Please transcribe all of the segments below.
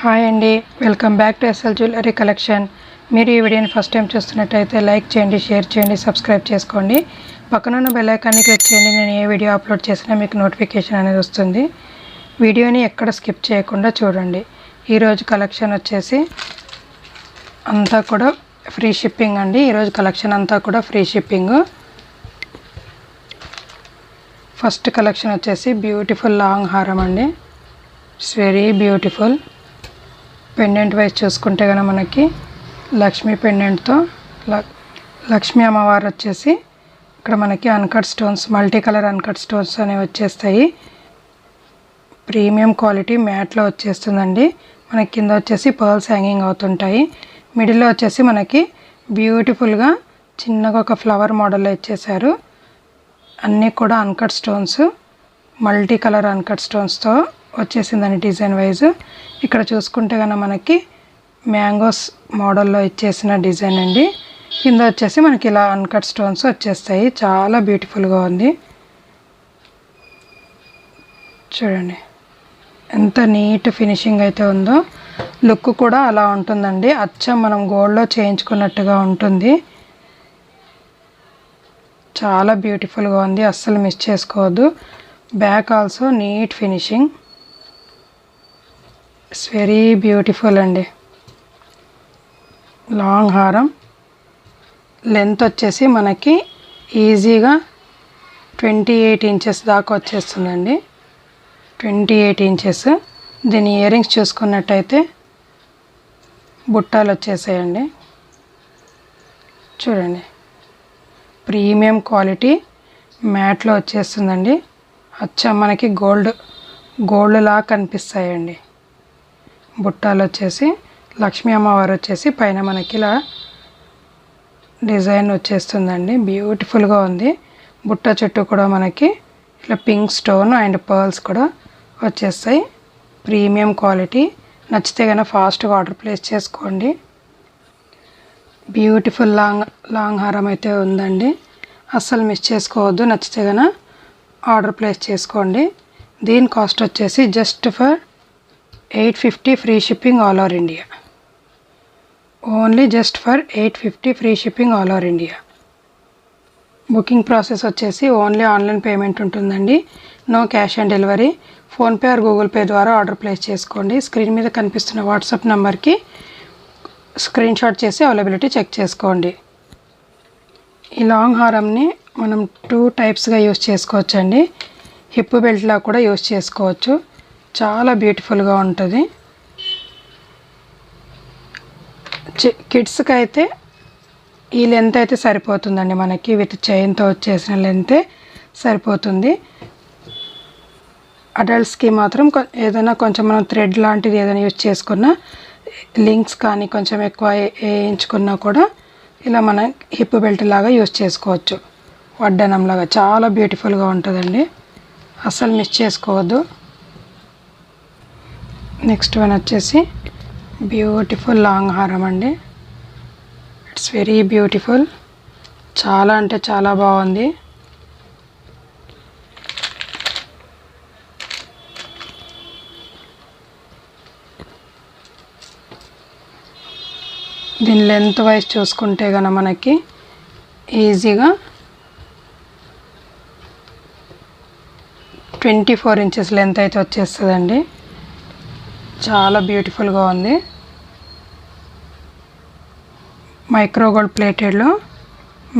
Hi అండి, welcome back to SL jewellery collection. మీరు ఈ వీడియోని ఫస్ట్ టైం చూస్తున్నట్టయితే లైక్ చేయండి, షేర్ చేయండి, సబ్స్క్రైబ్ చేసుకోండి. పక్కనున్న బెల్ ఐకాన్ని క్లిక్ చేయండి. నేను ఏ వీడియో అప్లోడ్ చేసినా మీకు నోటిఫికేషన్ అనేది వస్తుంది. వీడియోని ఎక్కడ స్కిప్ చేయకుండా చూడండి. ఈరోజు కలెక్షన్ వచ్చేసి అంతా కూడా ఫ్రీ షిప్పింగ్ అండి. ఈరోజు కలెక్షన్ అంతా కూడా ఫ్రీ షిప్పింగ్. ఫస్ట్ కలెక్షన్ వచ్చేసి బ్యూటిఫుల్ లాంగ్ హారం అండి. It's very beautiful. Pendant wise చూసుకుంటే కనుక మనకి లక్ష్మీ పెండెంట్తో లక్ష్మీ అమ్మవారు వచ్చేసి ఇక్కడ మనకి uncut stones, multi colour uncut stones అనేవి వచ్చేస్తాయి. ప్రీమియం క్వాలిటీ మ్యాట్లో వచ్చేస్తుందండి. మనకి కింద వచ్చేసి పర్ల్స్ హ్యాంగింగ్ అవుతుంటాయి. మిడిల్లో వచ్చేసి మనకి బ్యూటిఫుల్గా చిన్నగా ఒక ఫ్లవర్ మోడల్లో ఇచ్చేసారు. అన్నీ కూడా uncut stones, multi colour uncut స్టోన్స్తో వచ్చేసిందండి డిజైన్ వైజ్. ఇక్కడ చూసుకుంటే కనుక మనకి మ్యాంగోస్ మోడల్లో ఇచ్చేసిన డిజైన్ అండి. కింద వచ్చేసి మనకి ఇలా అన్కట్ స్టోన్స్ వచ్చేస్తాయి. చాలా బ్యూటిఫుల్గా ఉంది. చూడండి ఎంత నీట్ ఫినిషింగ్ అయితే ఉందో. లుక్ కూడా అలా ఉంటుందండి. అచ్చం మనం గోల్డ్లో చేయించుకున్నట్టుగా ఉంటుంది. చాలా బ్యూటిఫుల్గా ఉంది, అస్సలు మిస్ చేసుకోవద్దు. Back also neat finishing. It's very beautiful అండి. లాంగ్ హారం లెంత్ వచ్చేసి మనకి ఈజీగా 28 ఇంచెస్ దాకా వచ్చేస్తుందండి. 28 ఇంచెస్. దీని ఇయర్ రింగ్స్ చూసుకున్నట్టయితే బుట్టాలు వచ్చేసాయండి. చూడండి ప్రీమియం క్వాలిటీ మ్యాట్లో వచ్చేస్తుందండి. అచ్చం మనకి గోల్డ్ లా కనిపిస్తాయండి. బుట్టాలు వచ్చేసి లక్ష్మీ అమ్మవారు వచ్చేసి పైన మనకి ఇలా డిజైన్ వచ్చేస్తుందండి. బ్యూటిఫుల్గా ఉంది. బుట్ట చుట్టూ కూడా మనకి ఇలా పింక్ స్టోన్ అండ్ పర్ల్స్ కూడా వచ్చేస్తాయి. Premium quality. నచ్చితే కనుక ఫాస్ట్గా ఆర్డర్ ప్లేస్ చేసుకోండి. బ్యూటిఫుల్ లాంగ్ హారం అయితే ఉందండి. అస్సలు మిస్ చేసుకోవద్దు. నచ్చితే కనుక ఆర్డర్ ప్లేస్ చేసుకోండి. దీని కాస్ట్ వచ్చేసి just for 850 free shipping all over India. Only just for 850 free shipping all over India. Booking process వచ్చేసి ఓన్లీ ఆన్లైన్ పేమెంట్ ఉంటుందండి. No cash on delivery. PhonePe or Google Pay ద్వారా order place చేసుకోండి. Screen మీద కనిపిస్తున్న WhatsApp నెంబర్కి screenshot చేసి availability check చేసుకోండి. ఈ లాంగ్ హారంని మనం 2 టైప్స్గా యూస్ చేసుకోవచ్చండి. హిప్ బెల్ట్లా కూడా యూస్ చేసుకోవచ్చు. చాలా బ్యూటిఫుల్గా ఉంటుంది. కిడ్స్కి అయితే ఈ లెంత్ అయితే సరిపోతుందండి. మనకి విత్ చైన్తో వచ్చేసిన లెంతే సరిపోతుంది. అడల్ట్స్కి మాత్రం ఏదైనా కొంచెం మనం థ్రెడ్ లాంటిది ఏదైనా యూజ్ చేసుకున్నా, లింక్స్ కానీ కొంచెం ఎక్కువ వేయించుకున్నా కూడా ఇలా మనం హిప్ బెల్ట్ లాగా యూజ్ చేసుకోవచ్చు. వడ్డనంలాగా చాలా బ్యూటిఫుల్గా ఉంటుందండి. అస్సలు మిస్ చేసుకోవద్దు. నెక్స్ట్ వన్ వచ్చేసి బ్యూటిఫుల్ లాంగ్ హారం అండి. It's very beautiful. చాలా అంటే చాలా బాగుంది. దీని లెంత్ వైజ్ చూసుకుంటే కనుక మనకి ఈజీగా 24 ఇంచెస్ లెంత్ అయితే వచ్చేస్తుందండి. చాలా బ్యూటిఫుల్గా ఉంది. మైక్రో గోల్డ్ ప్లేటెడ్లో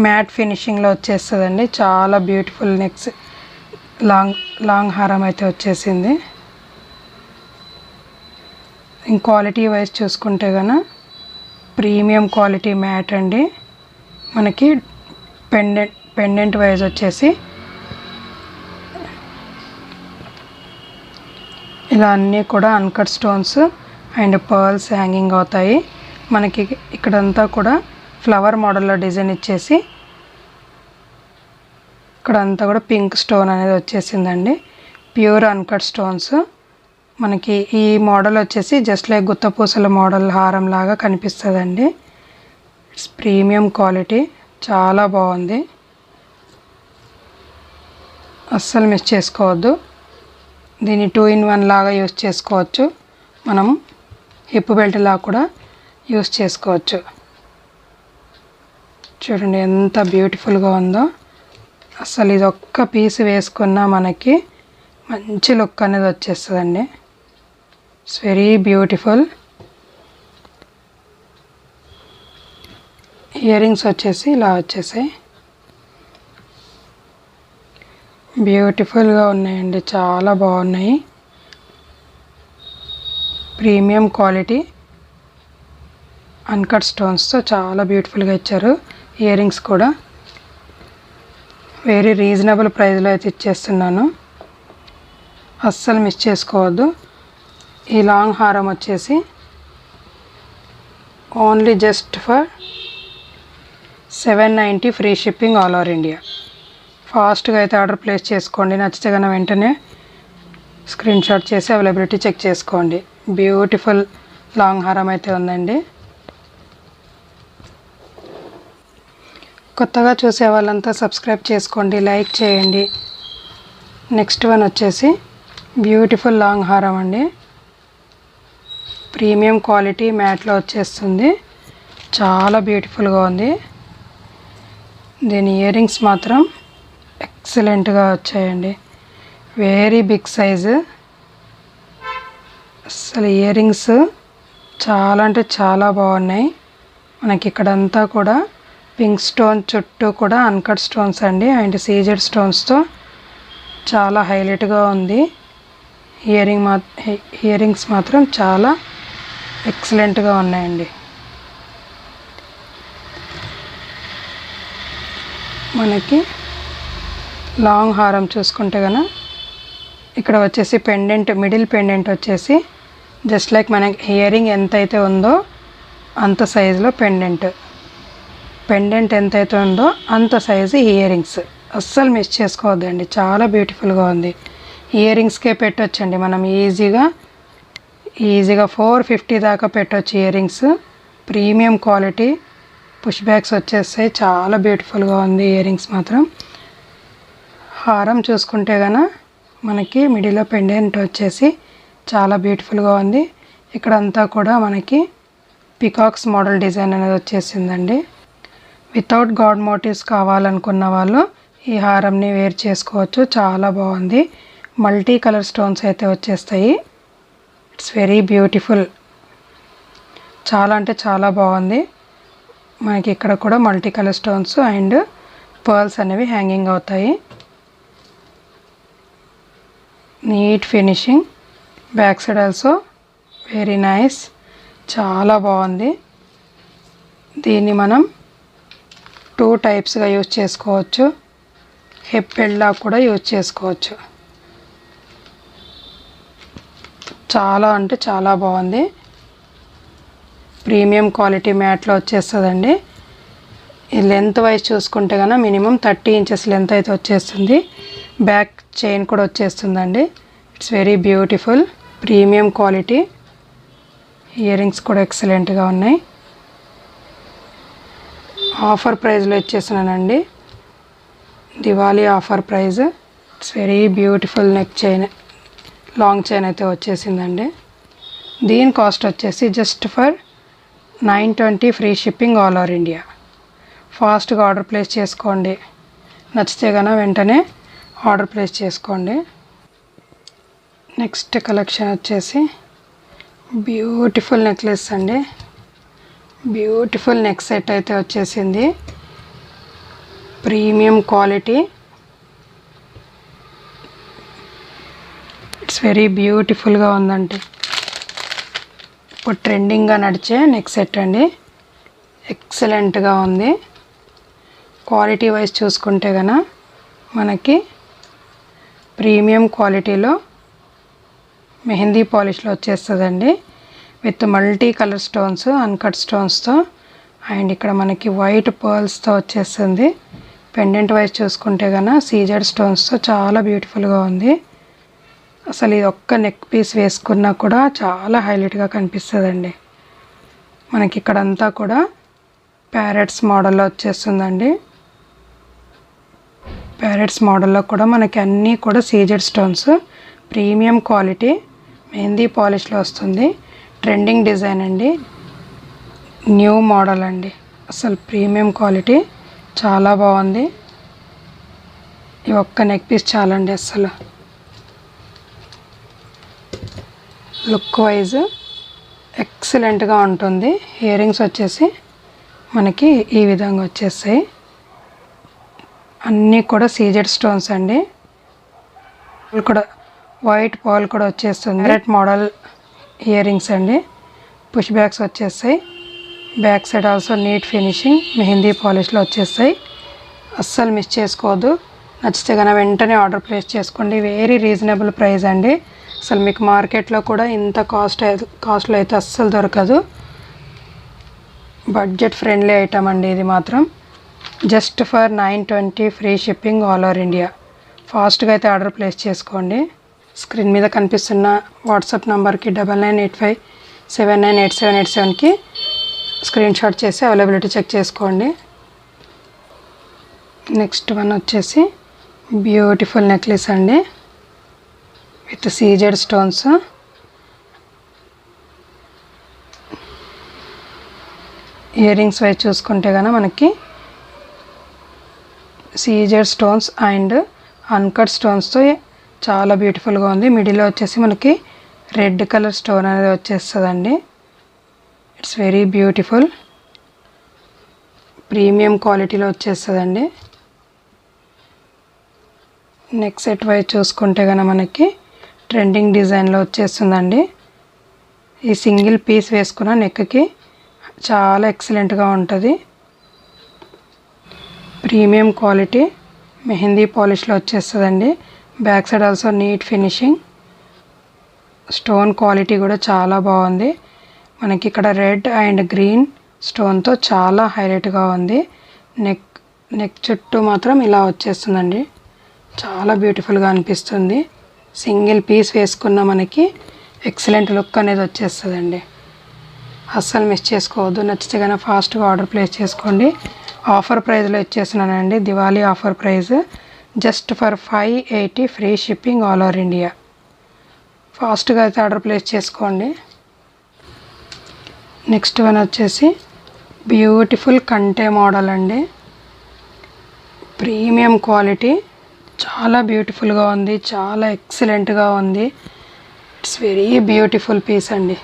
మ్యాట్ ఫినిషింగ్లో వచ్చేస్తుందండి. చాలా బ్యూటిఫుల్ నెక్స్ట్ లాంగ్ హారం అయితే వచ్చేసింది. క్వాలిటీ వైజ్ చూసుకుంటే కనుక ప్రీమియం క్వాలిటీ మ్యాట్ అండి. మనకి పెండెంట్ వైజ్ వచ్చేసి ఇలా అన్నీ కూడా uncut stones and pearls hanging అవుతాయి. మనకి ఇక్కడంతా కూడా ఫ్లవర్ మోడల్లో డిజైన్ ఇచ్చేసి ఇక్కడంతా కూడా పింక్ స్టోన్ అనేది వచ్చేసిందండి. Pure uncut stones. మనకి ఈ మోడల్ వచ్చేసి జస్ట్ లైక్ గుత్తపూసల మోడల్ హారం లాగా కనిపిస్తుందండి. It's premium quality. చాలా బాగుంది. అస్సలు మిస్ చేసుకోవద్దు. దీన్ని 2 in 1 లాగా యూజ్ చేసుకోవచ్చు. మనం హిప్ బెల్ట్ లా కూడా యూస్ చేసుకోవచ్చు. చూడండి ఎంత బ్యూటిఫుల్గా ఉందో. అసలు ఇది ఒక్క పీస్ వేసుకున్నా మనకి మంచి లుక్ అనేది వచ్చేస్తుందండి. It's very beautiful. Ear rings వచ్చేసి ఇలా వచ్చేసాయి. బ్యూటిఫుల్గా ఉన్నాయండి, చాలా బాగున్నాయి. ప్రీమియం క్వాలిటీ అన్కట్ స్టోన్స్తో చాలా బ్యూటిఫుల్గా ఇచ్చారు. ఇయర్ రింగ్స్ కూడా వెరీ రీజనబుల్ ప్రైస్లో అయితే ఇచ్చేస్తున్నాను, అస్సలు మిస్ చేసుకోవద్దు. ఈ లాంగ్ హారం వచ్చేసి only just for 790 free shipping all over India. ఫాస్ట్గా అయితే ఆర్డర్ ప్లేస్ చేసుకోండి. నచ్చితే కనుక వెంటనే స్క్రీన్ షాట్ చేసి అవైలబిలిటీ చెక్ చేసుకోండి. బ్యూటిఫుల్ లాంగ్ హారం అయితే ఉందండి. కొత్తగా చూసే వాళ్ళంతా సబ్స్క్రైబ్ చేసుకోండి, లైక్ చేయండి. నెక్స్ట్ వన్ వచ్చేసి బ్యూటిఫుల్ లాంగ్ హారం అండి. ప్రీమియం క్వాలిటీ మ్యాట్లో వచ్చేస్తుంది, చాలా బ్యూటిఫుల్గా ఉంది. దీని ఇయర్ రింగ్స్ మాత్రం ఎక్సలెంట్గా వచ్చాయండి, వెరీ బిగ్ సైజు. అసలు ఇయర్ రింగ్స్ చాలా అంటే చాలా బాగున్నాయి. మనకి ఇక్కడంతా కూడా పింక్ స్టోన్ చుట్టూ కూడా అన్కట్ స్టోన్స్ అండి అండ్ సీజెడ్ స్టోన్స్తో చాలా హైలైట్గా ఉంది. ఇయర్ రింగ్స్ మాత్రం చాలా ఎక్సలెంట్గా ఉన్నాయండి. మనకి లాంగ్ హారం చూసుకుంటే కనుక ఇక్కడ వచ్చేసి పెండెంట్, మిడిల్ పెండెంట్ వచ్చేసి జస్ట్ లైక్ మనకి ఇయర్ రింగ్ ఎంతైతే ఉందో అంత సైజులో పెండెంట్ ఎంతైతే ఉందో అంత సైజు ఇయర్ రింగ్స్. అస్సలు మిస్ చేసుకోవద్దండి, చాలా బ్యూటిఫుల్గా ఉంది. ఇయర్ రింగ్స్కే పెట్టొచ్చండి మనం ఈజీగా 450 దాకా పెట్టవచ్చు ear rings. Premium quality push bags వచ్చేస్తాయి, చాలా బ్యూటిఫుల్గా ఉంది ఇయర్ రింగ్స్ మాత్రం. హారం చూసుకుంటే కనుక మనకి మిడిల్లో పెండెంట్ వచ్చేసి చాలా బ్యూటిఫుల్గా ఉంది. ఇక్కడంతా కూడా మనకి పికాక్స్ మోడల్ డిజైన్ అనేది వచ్చేసిందండి. వితౌట్ గాడ్ మోటివ్స్ కావాలనుకున్న వాళ్ళు ఈ హారంని వేర్ చేసుకోవచ్చు, చాలా బాగుంది. మల్టీ కలర్ స్టోన్స్ అయితే వచ్చేస్తాయి. ఇట్స్ వెరీ బ్యూటిఫుల్, చాలా అంటే చాలా బాగుంది. మనకి ఇక్కడ కూడా multi colour stones and pearls అనేవి హ్యాంగింగ్ అవుతాయి. Neat finishing, back side also very nice, చాలా బాగుంది. దీన్ని మనం 2 టైప్స్గా యూజ్ చేసుకోవచ్చు, హిప్ బెల్ట్లా కూడా యూజ్ చేసుకోవచ్చు. చాలా అంటే చాలా బాగుంది. ప్రీమియం క్వాలిటీ మ్యాట్లో వచ్చేస్తుందండి. ఈ లెంత్ వైజ్ చూసుకుంటే కనుక మినిమం 30 ఇంచెస్ లెంత్ అయితే వచ్చేస్తుంది. బ్యాక్ చైన్ కూడా వచ్చేస్తుందండి. It's very beautiful, premium quality. Earrings కూడా ఎక్సలెంట్గా ఉన్నాయి. ఆఫర్ ప్రైస్లో ఇచ్చేసినానండి, Diwali offer price. It's very beautiful neck chain, long chain అయితే వచ్చేసిందండి. దీని కాస్ట్ వచ్చేసి just for 920 free shipping all over India. ఫాస్ట్గా ఆర్డర్ ప్లేస్ చేసుకోండి, నచ్చితే కనుక వెంటనే ఆర్డర్ ప్లేస్ చేసుకోండి. నెక్స్ట్ కలెక్షన్ వచ్చేసి బ్యూటిఫుల్ నెక్లెస్ అండి. బ్యూటిఫుల్ నెక్ సెట్ అయితే వచ్చేసింది, ప్రీమియం క్వాలిటీ. ఇట్స్ వెరీ బ్యూటిఫుల్గా ఉందండి. ఇప్పుడు ట్రెండింగ్గా నడిచే నెక్ సెట్ అండి, ఎక్సలెంట్గా ఉంది. క్వాలిటీ వైజ్ చూసుకుంటే కనుక మనకి ప్రీమియం క్వాలిటీలో మెహందీ పాలిష్లో వచ్చేస్తుందండి, with multi colour stones, uncut స్టోన్స్తో. అండ్ ఇక్కడ మనకి వైట్ పర్ల్స్తో వచ్చేస్తుంది. పెండెంట్ వైజ్ చూసుకుంటే కనుక సీజెడ్ స్టోన్స్తో చాలా బ్యూటిఫుల్గా ఉంది. అసలు ఇది ఒక్క నెక్ పీస్ వేసుకున్నా కూడా చాలా హైలైట్గా కనిపిస్తుందండి. మనకి ఇక్కడంతా కూడా ప్యారెట్స్ మోడల్లో వచ్చేస్తుందండి. ప్యారెట్స్ మోడల్లో కూడా మనకి అన్నీ కూడా CZ stones, premium quality mehndi పాలిష్లో వస్తుంది. ట్రెండింగ్ డిజైన్ అండి, న్యూ మోడల్ అండి. అసలు ప్రీమియం క్వాలిటీ, చాలా బాగుంది. ఈ ఒక్క నెక్ పీస్ చాలండి. అసలు లుక్ వైజ్ ఎక్సలెంట్గా ఉంటుంది. ఇయర్ రింగ్స్ వచ్చేసి మనకి ఈ విధంగా వచ్చేస్తాయి. అన్నీ కూడా సీజెడ్ స్టోన్స్ అండి. కూడా వైట్ పాల్ కూడా వచ్చేస్తుంది. రెడ్ మోడల్ ఇయర్ రింగ్స్ అండి. పుష్ బ్యాగ్స్ వచ్చేస్తాయి. Back side also neat finishing mehndi పాలిష్లో వచ్చేస్తాయి. అస్సలు మిస్ చేసుకోవద్దు. నచ్చితే కనుక వెంటనే ఆర్డర్ ప్లేస్ చేసుకోండి. వెరీ రీజనబుల్ ప్రైస్ అండి. అసలు మీకు మార్కెట్లో కూడా ఇంత కాస్ట్లో అయితే అస్సలు దొరకదు. బడ్జెట్ ఫ్రెండ్లీ ఐటమ్ అండి ఇది మాత్రం. Just for 920 free shipping all over India. ఫాస్ట్గా అయితే ఆర్డర్ ప్లేస్ చేసుకోండి. స్క్రీన్ మీద కనిపిస్తున్న వాట్సాప్ నెంబర్కి 9985798787కి స్క్రీన్ షాట్ చేసి అవైలబిలిటీ చెక్ చేసుకోండి. నెక్స్ట్ వన్ వచ్చేసి బ్యూటిఫుల్ నెక్లెస్ అండి with CZ stones. Ear rings wise చూసుకుంటే కనుక మనకి సీజెడ్ స్టోన్స్ అండ్ అన్కట్ స్టోన్స్తో చాలా బ్యూటిఫుల్గా ఉంది. మిడిల్లో వచ్చేసి మనకి రెడ్ కలర్ స్టోన్ అనేది వచ్చేస్తుందండి. ఇట్స్ వెరీ బ్యూటిఫుల్, ప్రీమియం క్వాలిటీలో వచ్చేస్తుందండి. నెక్ సెట్ వైజ్ చూసుకుంటే కనుక మనకి ట్రెండింగ్ డిజైన్లో వచ్చేస్తుందండి. ఈ సింగిల్ పీస్ వేసుకున్న నెక్కి చాలా ఎక్సలెంట్గా ఉంటుంది. ప్రీమియం క్వాలిటీ మెహందీ పాలిష్లో వచ్చేస్తుందండి. Back side also neat finishing, stone quality కూడా చాలా బాగుంది. మనకి ఇక్కడ రెడ్ అండ్ గ్రీన్ స్టోన్తో చాలా హైలైట్గా ఉంది. నెక్ చుట్టూ మాత్రం ఇలా వచ్చేస్తుందండి. చాలా బ్యూటిఫుల్గా అనిపిస్తుంది. సింగిల్ పీస్ వేసుకున్న మనకి ఎక్సలెంట్ లుక్ అనేది వచ్చేస్తుందండి. అస్సలు మిస్ చేసుకోవద్దు. నచ్చితే కనుక ఫాస్ట్గా ఆర్డర్ ప్లేస్ చేసుకోండి. ఆఫర్ ప్రైస్లో ఇచ్చేస్తున్నానండి. Diwali offer price just for 580 free shipping all over India. ఫాస్ట్గా అయితే ఆర్డర్ ప్లేస్ చేసుకోండి. నెక్స్ట్ వన్ వచ్చేసి బ్యూటిఫుల్ కంటే మోడల్ అండి. ప్రీమియం క్వాలిటీ, చాలా బ్యూటిఫుల్గా ఉంది, చాలా ఎక్సలెంట్గా ఉంది. ఇట్స్ వెరీ బ్యూటిఫుల్ పీస్ అండి.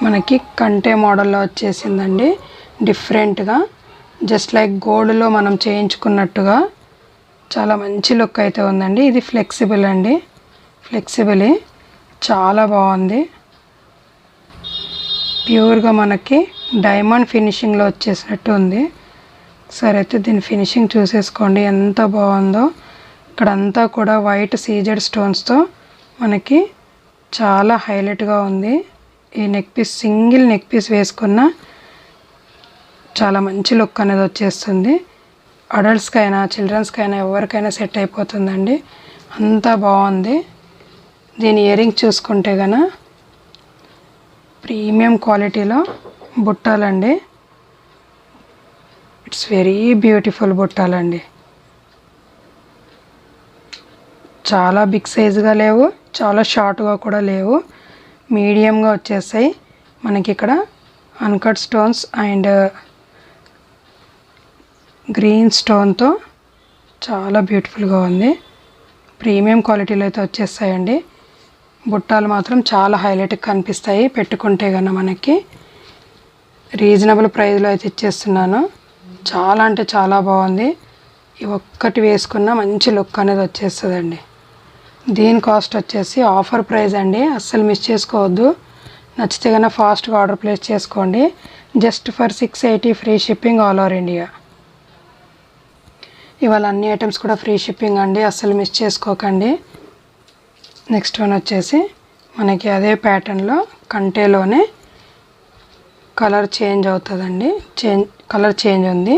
మనకి కంటే మోడల్లో వచ్చేసిందండి. డిఫరెంట్గా జస్ట్ లైక్ గోల్డ్లో మనం చేయించుకున్నట్టుగా చాలా మంచి లుక్ అయితే ఉందండి. ఇది ఫ్లెక్సిబుల్ అండి, ఫ్లెక్సిబుల్ చాలా బాగుంది. ప్యూర్గా మనకి డైమండ్ ఫినిషింగ్లో వచ్చేసినట్టు ఉంది. సరే అయితే దీని ఫినిషింగ్ చూసేసుకోండి ఎంత బాగుందో. ఇక్కడంతా కూడా వైట్ సీజెడ్ స్టోన్స్తో మనకి చాలా హైలైట్గా ఉంది. ఈ neck piece single neck piece వేసుకున్న చాలా మంచి లుక్ అనేది వచ్చేస్తుంది. అడల్ట్స్కైనా చిల్డ్రన్స్కైనా ఎవరికైనా సెట్ అయిపోతుందండి. అంతా బాగుంది. దీని ఇయర్ రింగ్ చూసుకుంటే కనుక ప్రీమియం క్వాలిటీలో బుట్టాలండి. ఇట్స్ వెరీ బ్యూటిఫుల్ బుట్టాలండి. చాలా బిగ్ సైజుగా లేవు, చాలా షార్ట్గా కూడా లేవు, మీడియంగా వచ్చేసాయి. మనకి ఇక్కడ అన్కట్ స్టోన్స్ అండ్ గ్రీన్ స్టోన్తో చాలా బ్యూటిఫుల్గా ఉంది. ప్రీమియం క్వాలిటీలో అయితే వచ్చేస్తాయండి. బుట్టాలు మాత్రం చాలా హైలైట్గా కనిపిస్తాయి పెట్టుకుంటే కన్నా. మనకి రీజనబుల్ ప్రైస్లో అయితే ఇచ్చేస్తున్నాను. చాలా అంటే చాలా బాగుంది. ఈ ఒక్కటి వేసుకున్న మంచి లుక్ అనేది వచ్చేస్తుందండి. దీని కాస్ట్ వచ్చేసి ఆఫర్ ప్రైస్ అండి. అస్సలు మిస్ చేసుకోవద్దు. నచ్చితే కన్నా ఫాస్ట్గా ఆర్డర్ ప్లేస్ చేసుకోండి. Just for 680 free shipping all over India. ఇవాళ అన్ని ఐటమ్స్ కూడా ఫ్రీ షిప్పింగ్ అండి, అస్సలు మిస్ చేసుకోకండి. నెక్స్ట్ వన్ వచ్చేసి మనకి అదే ప్యాటర్న్లో కంటేలోనే కలర్ చేంజ్ అవుతుందండి. కలర్ చేంజ్ ఉంది.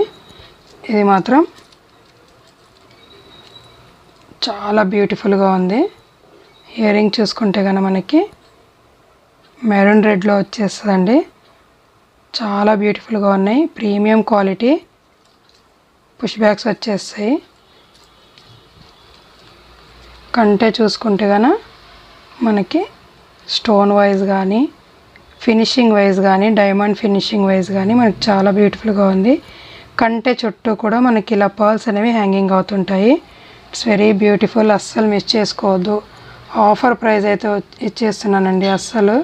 ఇది మాత్రం చాలా బ్యూటిఫుల్గా ఉంది. ఇయర్ రింగ్ చూసుకుంటే కనుక మనకి మెరూన్ రెడ్లో వచ్చేస్తుందండి. చాలా బ్యూటిఫుల్గా ఉన్నాయి. ప్రీమియం క్వాలిటీ పుష్ బ్యాగ్స్ వచ్చేస్తాయి. కంటే చూసుకుంటే కనుక మనకి స్టోన్ వైజ్ కానీ ఫినిషింగ్ వైజ్ కానీ డైమండ్ ఫినిషింగ్ వైజ్ కానీ మనకి చాలా బ్యూటిఫుల్గా ఉంది. కంటె చుట్టూ కూడా మనకి ఇలా పర్ల్స్ అనేవి హ్యాంగింగ్ అవుతుంటాయి. It's very beautiful. అస్సలు మిస్ చేసుకోవద్దు. ఆఫర్ ప్రైస్ అయితే ఇచ్చేస్తున్నానండి. అస్సలు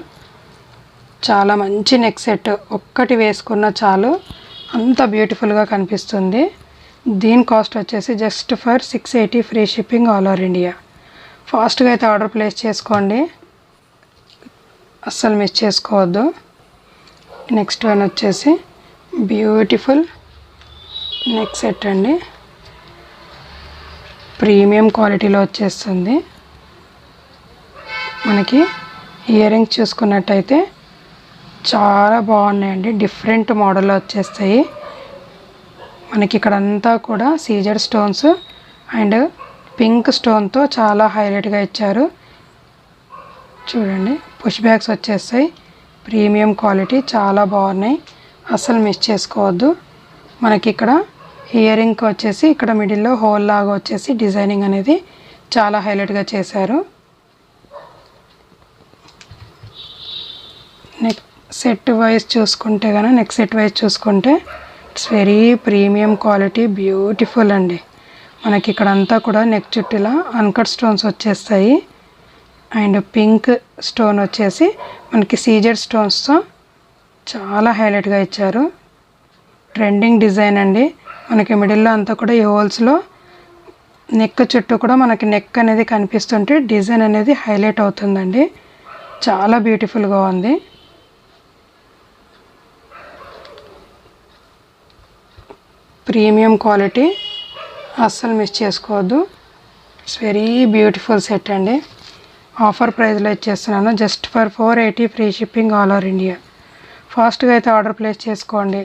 చాలా మంచి నెక్ సెట్, ఒక్కటి వేసుకున్న చాలు అంత బ్యూటిఫుల్గా కనిపిస్తుంది. దీని కాస్ట్ వచ్చేసి just for 680 free shipping all over India. ఫాస్ట్గా అయితే ఆర్డర్ ప్లేస్ చేసుకోండి, అస్సలు మిస్ చేసుకోవద్దు. నెక్స్ట్ వన్ వచ్చేసి బ్యూటిఫుల్ నెక్ సెట్ అండి. ప్రీమియం క్వాలిటీలో వచ్చేస్తుంది. మనకి ఇయర్ రింగ్స్ చూసుకున్నట్టయితే చాలా బాగున్నాయండి. డిఫరెంట్ మోడల్లో వచ్చేస్తాయి. మనకి ఇక్కడ అంతా కూడా సీజర్ స్టోన్స్ అండ్ పింక్ స్టోన్తో చాలా హైలైట్గా ఇచ్చారు. చూడండి, పుష్ బ్యాగ్స్ వచ్చేస్తాయి. ప్రీమియం క్వాలిటీ, చాలా బాగున్నాయి. అస్సలు మిస్ చేసుకోవద్దు. మనకి ఇక్కడ ఇయర్ రింగ్ వచ్చేసి ఇక్కడ మిడిల్లో హోల్ లాగా వచ్చేసి డిజైనింగ్ అనేది చాలా హైలైట్గా చేశారు. నెక్ సెట్ వైజ్ చూసుకుంటే కనుక నెక్ సెట్ వైజ్ చూసుకుంటే it's very premium quality, beautiful అండి. మనకి ఇక్కడ అంతా కూడా నెక్ చుట్టూలా అన్కట్ స్టోన్స్ వచ్చేస్తాయి. అండ్ పింక్ స్టోన్ వచ్చేసి మనకి సీజర్ స్టోన్స్తో చాలా హైలైట్గా ఇచ్చారు. ట్రెండింగ్ డిజైన్ అండి. మనకి మిడిల్లో అంతా కూడా ఈ హోల్స్లో నెక్ చుట్టూ కూడా మనకి నెక్ అనేది కనిపిస్తుంటే డిజైన్ అనేది హైలైట్ అవుతుందండి. చాలా బ్యూటిఫుల్గా ఉంది. ప్రీమియం క్వాలిటీ, అస్సలు మిస్ చేసుకోవద్దు. ఇట్స్ వెరీ బ్యూటిఫుల్ సెట్ అండి. ఆఫర్ ప్రైస్లో ఇచ్చేస్తున్నాను just for 480 free shipping all over India. ఫాస్ట్గా అయితే ఆర్డర్ ప్లేస్ చేసుకోండి.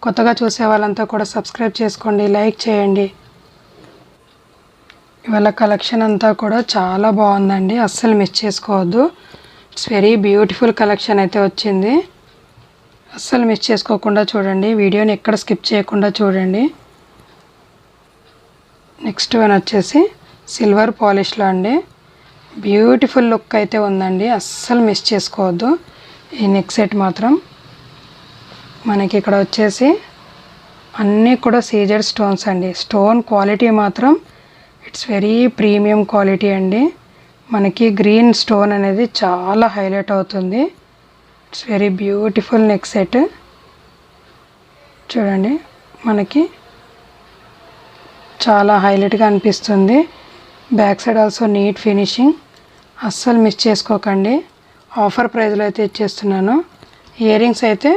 కొత్తగా చూసే వాళ్ళంతా కూడా సబ్స్క్రైబ్ చేసుకోండి, లైక్ చేయండి. ఇవాళ కలెక్షన్ అంతా కూడా చాలా బాగుందండి, అస్సలు మిస్ చేసుకోవద్దు. ఇట్స్ వెరీ బ్యూటిఫుల్ కలెక్షన్ అయితే వచ్చింది. అస్సలు మిస్ చేసుకోకుండా చూడండి, వీడియోని ఎక్కడ స్కిప్ చేయకుండా చూడండి. నెక్స్ట్ వన్ వచ్చేసి సిల్వర్ పాలిష్లో అండి. బ్యూటిఫుల్ లుక్ అయితే ఉందండి, అస్సలు మిస్ చేసుకోవద్దు. ఈ నెక్ సెట్ మాత్రం మనకి ఇక్కడ వచ్చేసి అన్నీ కూడా సీజర్ స్టోన్స్ అండి. స్టోన్ క్వాలిటీ మాత్రం ఇట్స్ వెరీ ప్రీమియం క్వాలిటీ అండి. మనకి గ్రీన్ స్టోన్ అనేది చాలా హైలైట్ అవుతుంది. It's very beautiful neck set. చూడండి, మనకి చాలా హైలైట్గా అనిపిస్తుంది. Back side also neat finishing. అస్సలు మిస్ చేసుకోకండి. ఆఫర్ ప్రైస్లో అయితే ఇచ్చేస్తున్నాను. ఇయర్ రింగ్స్ అయితే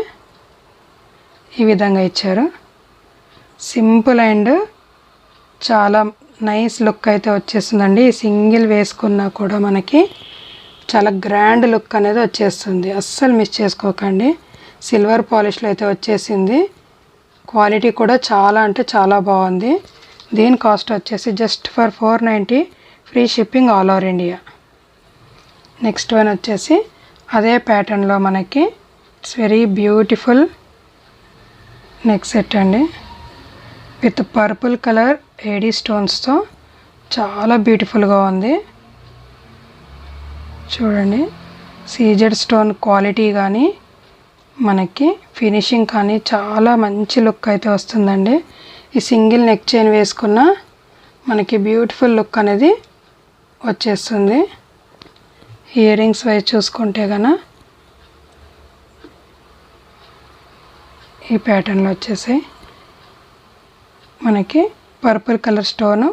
ఈ విధంగా ఇచ్చారు. సింపుల్ అండ్ చాలా నైస్ లుక్ అయితే వచ్చేస్తుందండి. సింగిల్ వేసుకున్నా కూడా మనకి చాలా గ్రాండ్ లుక్ అనేది వచ్చేస్తుంది. అస్సలు మిస్ చేసుకోకండి. సిల్వర్ పాలిష్లో అయితే వచ్చేసింది. క్వాలిటీ కూడా చాలా అంటే చాలా బాగుంది. దీని కాస్ట్ వచ్చేసి just for 490 free shipping all over India. Next one వచ్చేసి అదే ప్యాటర్న్లో మనకి it's very beautiful neck set అండి. విత్ పర్పుల్ కలర్ ఏడీ స్టోన్స్తో చాలా బ్యూటిఫుల్గా ఉంది. చూడండి, సీజెడ్ స్టోన్ క్వాలిటీ కానీ మనకి ఫినిషింగ్ కానీ చాలా మంచి లుక్ అయితే వస్తుందండి. ఈ సింగిల్ నెక్ చైన్ వేసుకున్న మనకి బ్యూటిఫుల్ లుక్ అనేది వచ్చేస్తుంది. ఇయర్ రింగ్స్ వైజ్ చూసుకుంటే కనుక ఈ ప్యాటర్న్లో వచ్చేసాయి. మనకి పర్పుల్ కలర్ స్టోను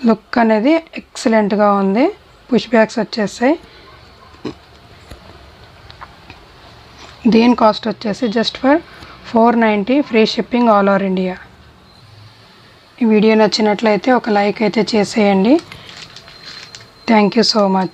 లుక్ అనేది ఎక్సలెంట్గా ఉంది. పుష్ బ్యాగ్స్ వచ్చేసాయి. దీని కాస్ట్ వచ్చేసి just for 490 free shipping all over India. ఈ వీడియో నచ్చినట్లయితే ఒక లైక్ అయితే చేసేయండి. Thank you so much.